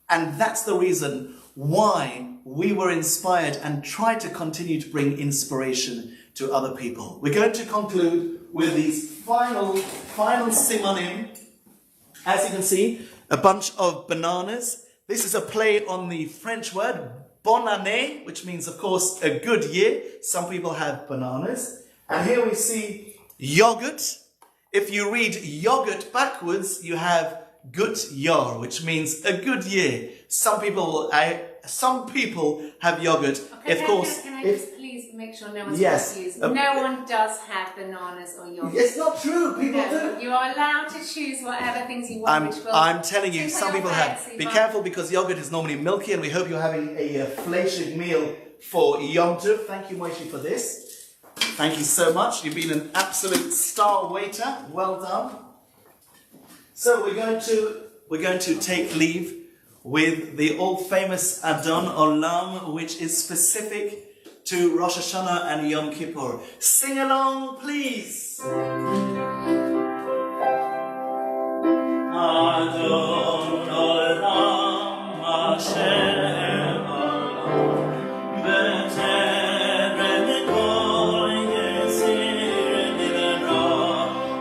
And that's the reason why we were inspired and tried to continue to bring inspiration to other people. We're going to conclude with these final simanim. As you can see, a bunch of bananas. This is a play on the French word bonne année, which means, of course, a good year. Some people have bananas. And here we see yogurt. If you read yogurt backwards, you have gut Jahr, which means a good year. Some people have yogurt. Okay, Of course, can I just please make sure no one's Yes. confused? No one does have bananas or yogurt. it's not true. People No, do. you are allowed to choose whatever things you want, which will I'm telling you, tickle some your people have. fancy, Be but- careful, because yogurt is normally milky, and we hope you're having a fleishig meal for Yom Tov. Thank you, Moshe, for this. Thank you so much. You've been an absolute star waiter. Well done. So we're going to take leave with the all-famous Adon Olam, which is specific to Rosh Hashanah and Yom Kippur. Sing along, please. Adon Olam Hashem Olam B'terem kol yesir nivra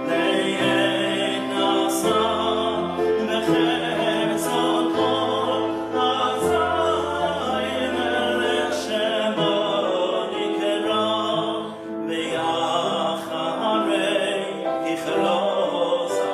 le'yed nasa b'chetzon kol azayim l'shemo nikra v'yacharei yichlosa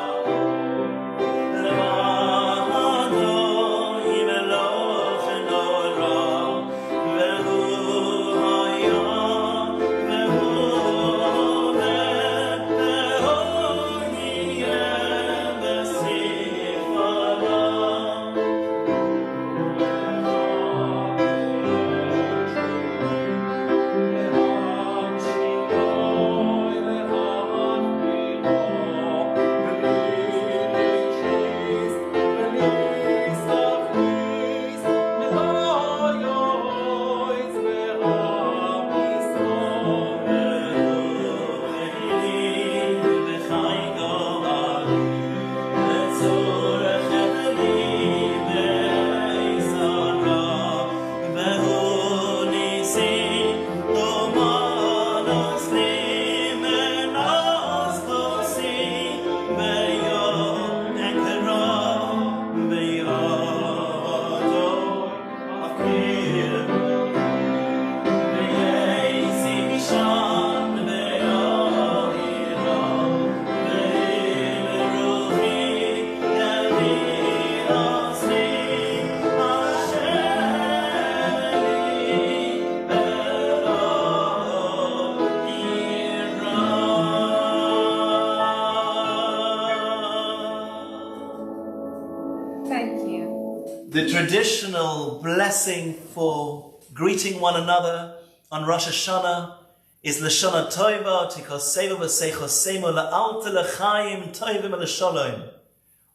Thank you. The traditional blessing for greeting one another on Rosh Hashanah is L'shana Tova, Tikoseva v'seichosemo la'alta l'chaim tovim l'sholom.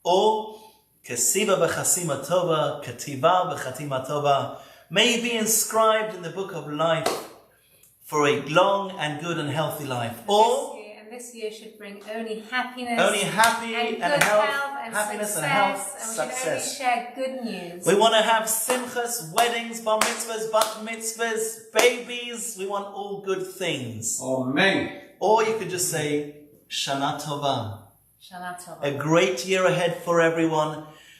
Or, Kesiva v'chasima tova, Ketiva v'chatima tova, may be inscribed in the book of life for a long and good and healthy life. Or, This year should bring only happiness, only happy and and good health, and happiness success, and health, and we success. should only share good news. We want to have simchas, weddings, bar mitzvahs, bat mitzvahs, babies. We want all good things. Amen. Or you could just say, Shana Tova. Shana Tova. A great year ahead for everyone.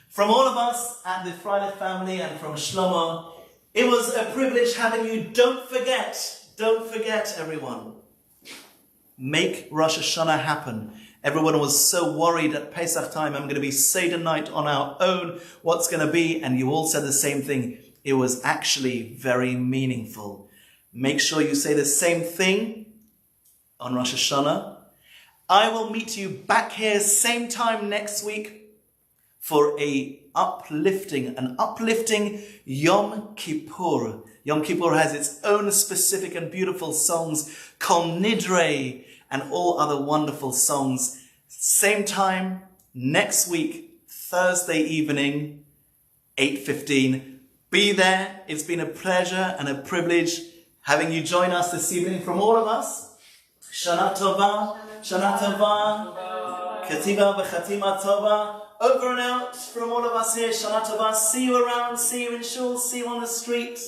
From all of us and the Freilich family and from Shlomo, it was a privilege having you. Don't forget everyone. Make Rosh Hashanah happen. Everyone was so worried at Pesach time, I'm going to be Seder night on our own, what's going to be? And you all said the same thing. It was actually very meaningful. Make sure you say the same thing on Rosh Hashanah. I will meet you back here same time next week for an uplifting Yom Kippur. Yom Kippur has its own specific and beautiful songs, Kol Nidre, and all other wonderful songs. Same time next week, Thursday evening, 8:15. Be there. It's been a pleasure and a privilege having you join us this evening from all of us. Shana Tova, Shana Tova, Kativa B'Chatima Tova. Over and out from all of us here. Shana Tova. See you around, see you in shul, see you on the street.